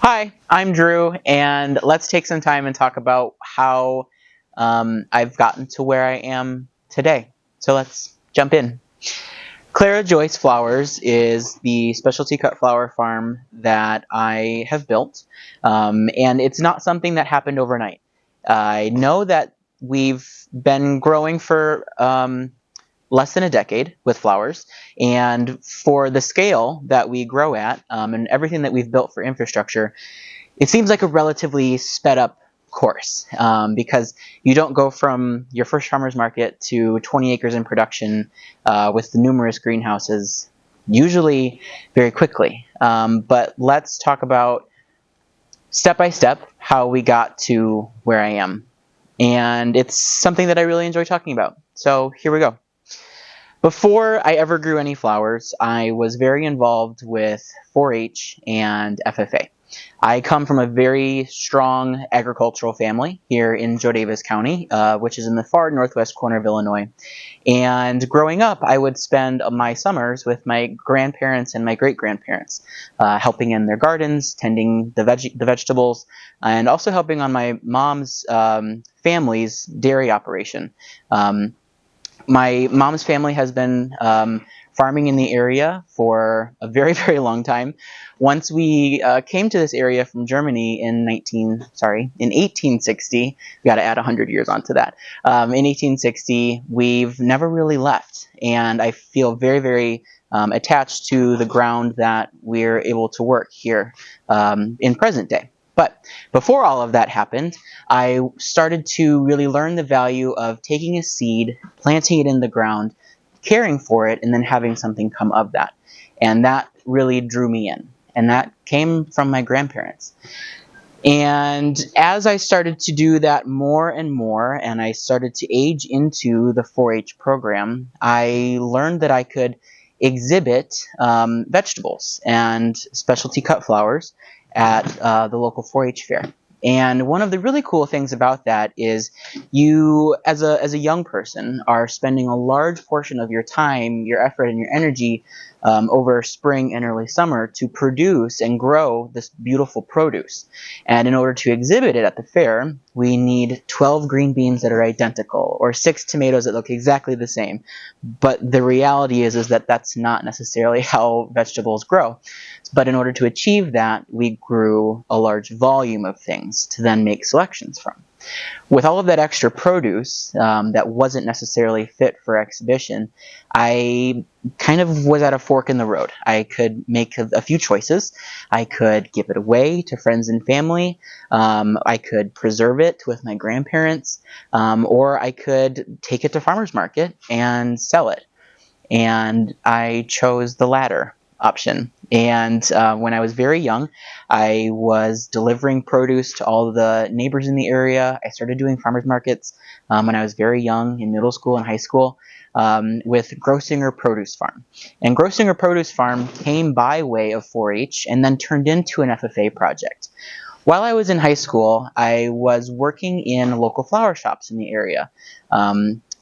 Hi, I'm Drew, and let's take some time and talk about how I've gotten to where I am today. So let's jump in. Clara Joyce Flowers is the specialty cut flower farm that I have built, and it's not something that happened overnight. I know that we've been growing for less than a decade with flowers, and for the scale that we grow at and everything that we've built for infrastructure, it seems like a relatively sped up course because you don't go from your first farmer's market to 20 acres in production with numerous greenhouses usually very quickly. But let's talk about step by step how we got to where I am. And it's something that I really enjoy talking about. So here we go. Before I ever grew any flowers, I was very involved with 4-H and FFA. I come from a very strong agricultural family here in Joe Davis County, which is in the far northwest corner of Illinois. And growing up, I would spend my summers with my grandparents and my great-grandparents, helping in their gardens, tending the vegetables, and also helping on my mom's family's dairy operation. My mom's family has been farming in the area for a very, very long time. Once we came to this area from Germany in 1860, we got to add 100 years onto that. In 1860, we've never really left, and I feel very, very attached to the ground that we're able to work here in present day. But before all of that happened, I started to really learn the value of taking a seed, planting it in the ground, caring for it, and then having something come of that. And that really drew me in. And that came from my grandparents. And as I started to do that more and more, and I started to age into the 4-H program, I learned that I could exhibit vegetables and specialty cut flowers at the local 4-H fair. And one of the really cool things about that is you, as a young person, are spending a large portion of your time, your effort, and your energy over spring and early summer to produce and grow this beautiful produce. And in order to exhibit it at the fair, we need 12 green beans that are identical, or 6 tomatoes that look exactly the same. But the reality is that that's not necessarily how vegetables grow. But in order to achieve that, we grew a large volume of things to then make selections from. With all of that extra produce that wasn't necessarily fit for exhibition, I kind of was at a fork in the road. I could make a few choices. I could give it away to friends and family. I could preserve it with my grandparents, or I could take it to farmer's market and sell it. And I chose the latter option. And when I was very young, I was delivering produce to all the neighbors in the area. I started doing farmers markets when I was very young, in middle school and high school, with Grosinger Produce Farm. And Grosinger Produce Farm came by way of 4-H and then turned into an FFA project. While I was in high school, I was working in local flower shops in the area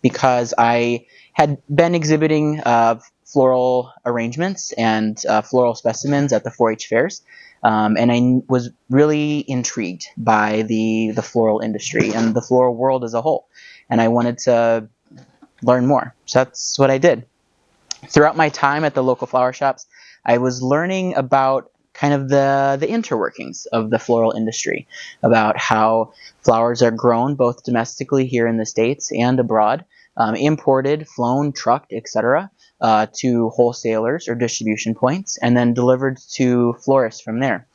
because I had been exhibiting floral arrangements and floral specimens at the 4-H fairs, and I was really intrigued by the floral industry and the floral world as a whole, and I wanted to learn more. So that's what I did. Throughout my time at the local flower shops, I was learning about kind of the interworkings of the floral industry, about how flowers are grown both domestically here in the States and abroad, imported, flown, trucked, etc., to wholesalers or distribution points, and then delivered to florists from there.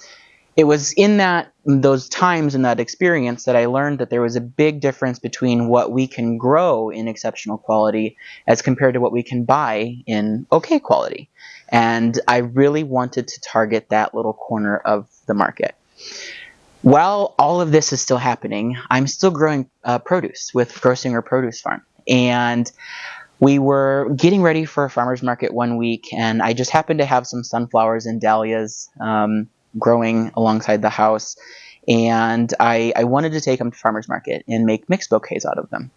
It was in those times in that experience that I learned that there was a big difference between what we can grow in exceptional quality as compared to what we can buy in okay quality. And I really wanted to target that little corner of the market. While all of this is still happening, I'm still growing produce with Grosinger Produce Farm. And we were getting ready for a farmer's market one week, and I just happened to have some sunflowers and dahlias growing alongside the house, and I wanted to take them to farmer's market and make mixed bouquets out of them.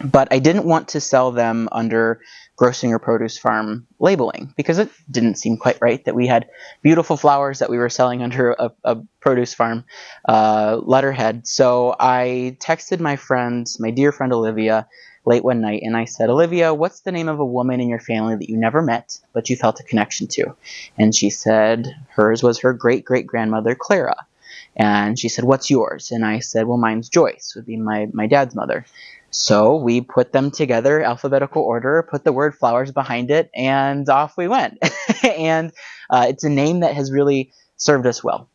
But I didn't want to sell them under Grosinger Produce Farm labeling because it didn't seem quite right that we had beautiful flowers that we were selling under a produce farm letterhead. So I texted my dear friend Olivia, late one night, and I said, Olivia, what's the name of a woman in your family that you never met but you felt a connection to? And she said hers was her great-great-grandmother, Clara. And she said, what's yours? And I said, well, mine's Joyce, would be my dad's mother. So we put them together, alphabetical order, put the word flowers behind it, and off we went. And it's a name that has really served us well.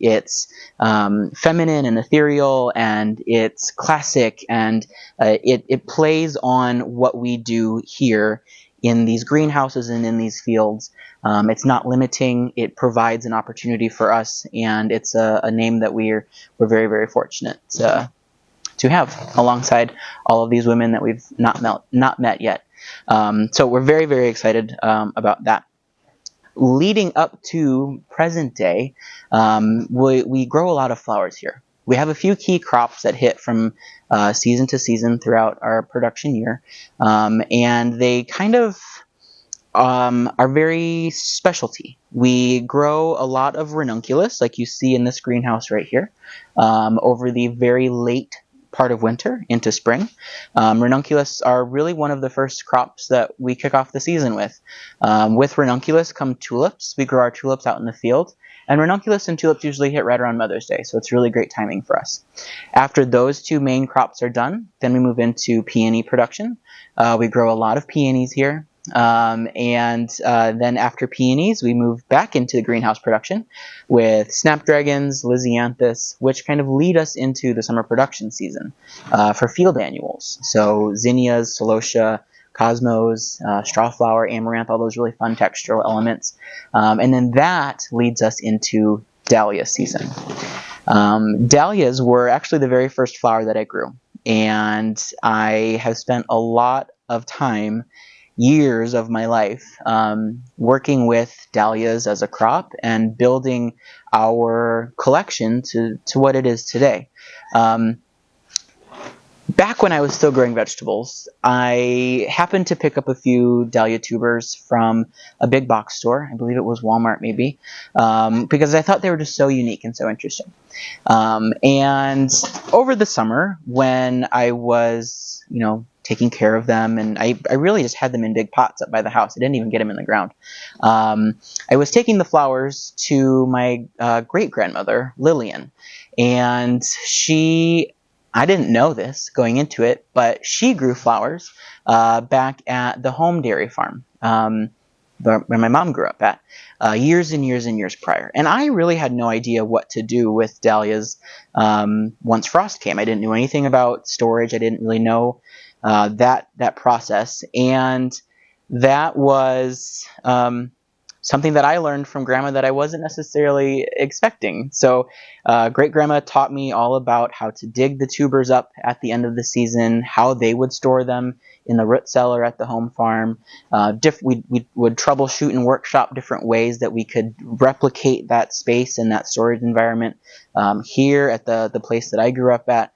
It's feminine and ethereal, and it's classic, and it plays on what we do here in these greenhouses and in these fields. It's not limiting. It provides an opportunity for us, and it's a name that we're very, very fortunate to have alongside all of these women that we've not met yet. So we're very, very excited about that. Leading up to present day, we grow a lot of flowers here. We have a few key crops that hit from season to season throughout our production year, and they kind of are very specialty. We grow a lot of ranunculus, like you see in this greenhouse right here, over the very late part of winter into spring. Ranunculus are really one of the first crops that we kick off the season with. With ranunculus come tulips. We grow our tulips out in the field. And ranunculus and tulips usually hit right around Mother's Day, so it's really great timing for us. After those two main crops are done, then we move into peony production. We grow a lot of peonies here. And then after peonies, we move back into the greenhouse production with snapdragons, lisianthus, which kind of lead us into the summer production season for field annuals. So zinnias, celosia, cosmos, strawflower, amaranth, all those really fun textural elements. And then that leads us into dahlia season. Dahlias were actually the very first flower that I grew. And I have spent a lot of time, years of my life, working with dahlias as a crop and building our collection to what it is today. Back when I was still growing vegetables, I happened to pick up a few dahlia tubers from a big box store. I believe it was Walmart maybe, because I thought they were just so unique and so interesting. And over the summer, when I was, taking care of them, and I really just had them in big pots up by the house. I didn't even get them in the ground. I was taking the flowers to my great-grandmother, Lillian, and I didn't know this going into it, but she grew flowers back at the home dairy farm where my mom grew up at years and years and years prior. And I really had no idea what to do with dahlias once frost came. I didn't know anything about storage. I didn't really know that process. And that was something that I learned from Grandma that I wasn't necessarily expecting. So Great-Grandma taught me all about how to dig the tubers up at the end of the season, how they would store them in the root cellar at the home farm. We would troubleshoot and workshop different ways that we could replicate that space and that storage environment here at the place that I grew up at.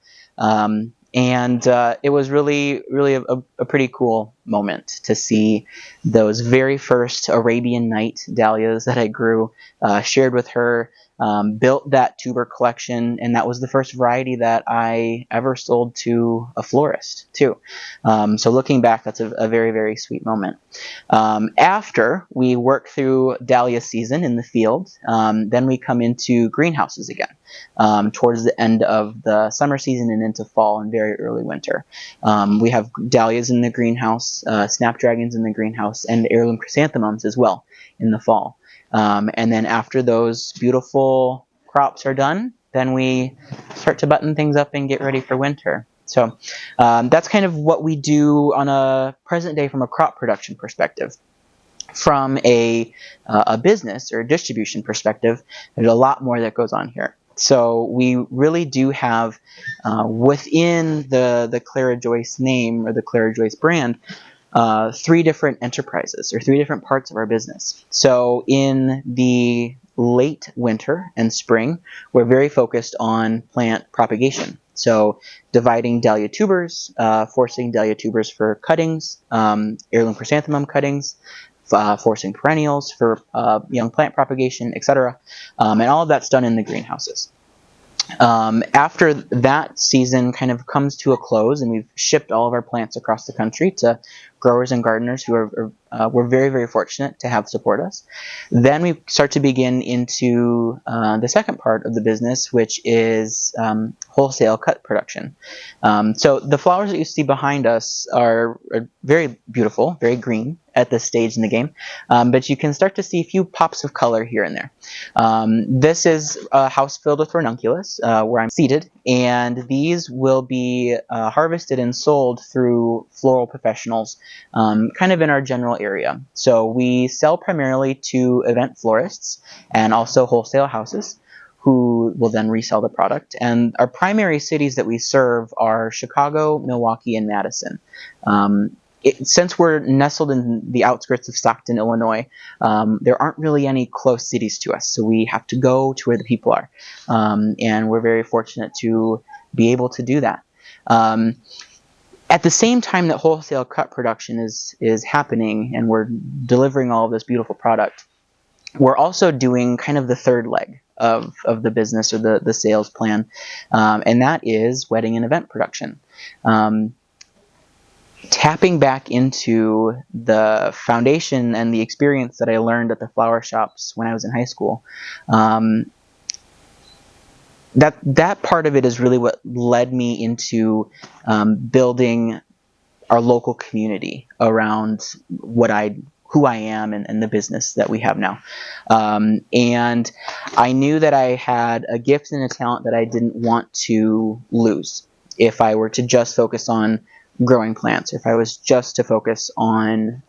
And it was really, really a pretty cool moment to see those very first Arabian Night dahlias that I grew, shared with her, built that tuber collection, and that was the first variety that I ever sold to a florist, too. So looking back, that's a very, very sweet moment. After we work through dahlia season in the field, then we come into greenhouses again. Towards the end of the summer season and into fall and very early winter. We have dahlias in the greenhouse, snapdragons in the greenhouse, and heirloom chrysanthemums as well in the fall. And then after those beautiful crops are done, then we start to button things up and get ready for winter. So that's kind of what we do on a present day from a crop production perspective. From a business or distribution perspective, there's a lot more that goes on here. So we really do have, within the Clara Joyce name or the Clara Joyce brand, 3 different enterprises or 3 different parts of our business. So in the late winter and spring, we're very focused on plant propagation. So dividing dahlia tubers, forcing dahlia tubers for cuttings, heirloom chrysanthemum cuttings, forcing perennials for young plant propagation, etc. And all of that's done in the greenhouses. After that season kind of comes to a close and we've shipped all of our plants across the country to growers and gardeners who we're very, very fortunate to have support us, then we start to begin into the second part of the business, which is wholesale cut production. So the flowers that you see behind us are very beautiful, very green at this stage in the game, but you can start to see a few pops of color here and there. This is a house filled with ranunculus where I'm seated, and these will be harvested and sold through floral professionals kind of in our general area. So we sell primarily to event florists and also wholesale houses who will then resell the product. And our primary cities that we serve are Chicago, Milwaukee, and Madison. Since we're nestled in the outskirts of Stockton, Illinois, there aren't really any close cities to us, so we have to go to where the people are. And we're very fortunate to be able to do that. At the same time that wholesale cut production is happening and we're delivering all of this beautiful product, we're also doing kind of the third leg of the business or the sales plan, and that is wedding and event production. Tapping back into the foundation and the experience that I learned at the flower shops when I was in high school, that part of it is really what led me into building our local community around who I am and the business that we have now. And I knew that I had a gift and a talent that I didn't want to lose if I were to just focus on growing plants, if I was just to focus on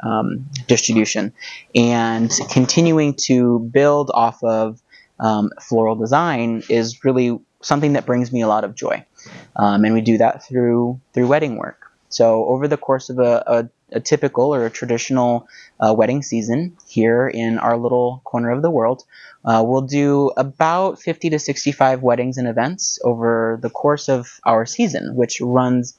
distribution. And continuing to build off of floral design is really something that brings me a lot of joy. And we do that through wedding work. So over the course of a typical or a traditional wedding season here in our little corner of the world, we'll do about 50 to 65 weddings and events over the course of our season, which runs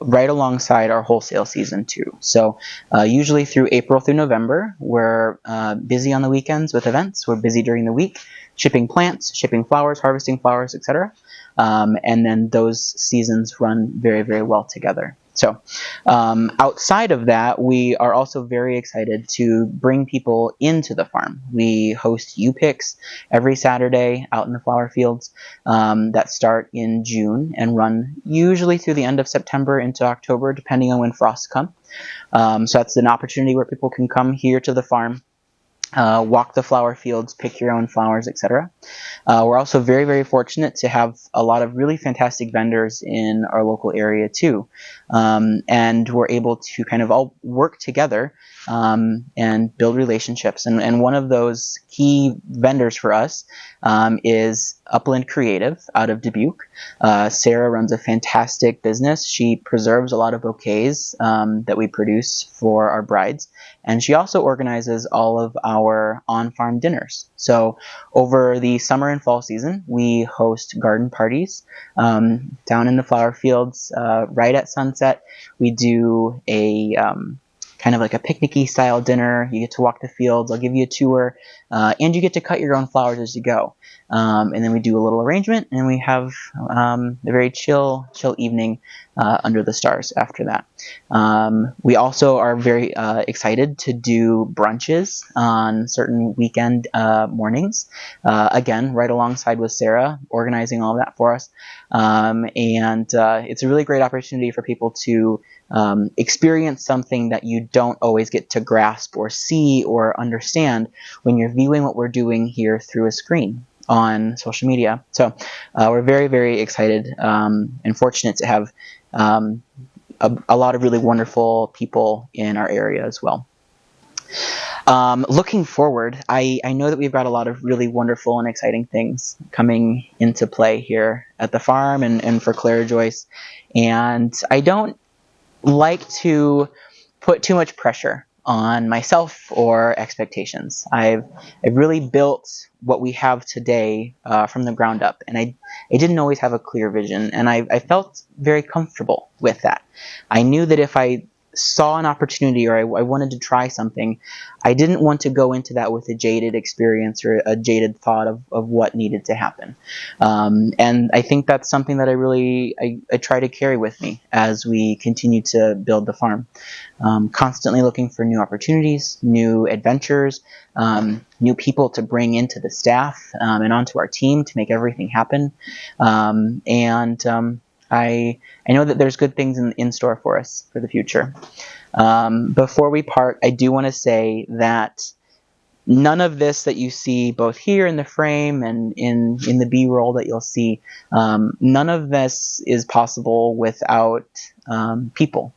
right alongside our wholesale season too. So usually through April through November, we're busy on the weekends with events. We're busy during the week shipping plants, shipping flowers, harvesting flowers, etc. And then those seasons run very, very well together. So outside of that, we are also very excited to bring people into the farm. We host U-Picks every Saturday out in the flower fields that start in June and run usually through the end of September into October, depending on when frosts come. So that's an opportunity where people can come here to the farm, walk the flower fields, pick your own flowers, etc. We're also very, very fortunate to have a lot of really fantastic vendors in our local area too. And we're able to kind of all work together and build relationships. And one of those key vendors for us is Upland Creative out of Dubuque. Sarah runs a fantastic business. She preserves a lot of bouquets that we produce for our brides. And she also organizes all of our on-farm dinners. So over the summer and fall season, we host garden parties down in the flower fields right at sunset. We do a kind of like a picnic-y style dinner. You get to walk the fields. I'll give you a tour, and you get to cut your own flowers as you go. And then we do a little arrangement, and we have a very chill evening under the stars after that. We also are very excited to do brunches on certain weekend mornings. Again, right alongside with Sarah, organizing all of that for us. And it's a really great opportunity for people to experience something that you don't always get to grasp or see or understand when you're viewing what we're doing here through a screen on social media. So we're very, very excited and fortunate to have a lot of really wonderful people in our area as well. Looking forward, I know that we've got a lot of really wonderful and exciting things coming into play here at the farm and for Clara Joyce. And I don't like to put too much pressure on myself or expectations. I've really built what we have today from the ground up, and I didn't always have a clear vision, and I felt very comfortable with that. I knew that if I saw an opportunity or I wanted to try something, I didn't want to go into that with a jaded experience or a jaded thought of what needed to happen. And I think that's something that I try to carry with me as we continue to build the farm. Constantly looking for new opportunities, new adventures, new people to bring into the staff and onto our team to make everything happen. I know that there's good things in store for us for the future. Before we part, I do want to say that none of this that you see both here in the frame and in the B-roll that you'll see, none of this is possible without people.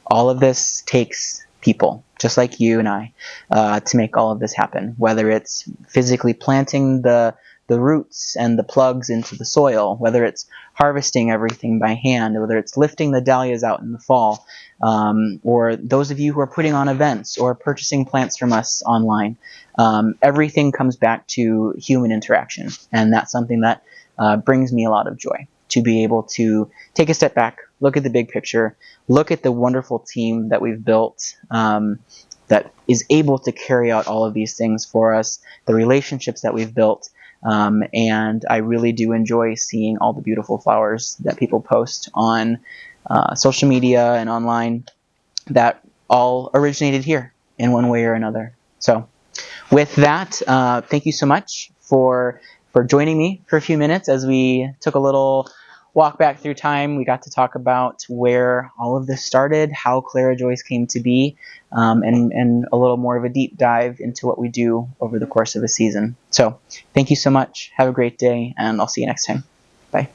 All of this takes people, just like you and I, to make all of this happen, whether it's physically planting the roots and the plugs into the soil, whether it's harvesting everything by hand, whether it's lifting the dahlias out in the fall, or those of you who are putting on events or purchasing plants from us online. Everything comes back to human interaction, and that's something that brings me a lot of joy, to be able to take a step back, look at the big picture, look at the wonderful team that we've built that is able to carry out all of these things for us, the relationships that we've built. And I really do enjoy seeing all the beautiful flowers that people post on social media and online that all originated here in one way or another. So with that, thank you so much for joining me for a few minutes as we took a little walk back through time. We got to talk about where all of this started, how Clara Joyce came to be, and a little more of a deep dive into what we do over the course of a season. So thank you so much. Have a great day, and I'll see you next time. Bye.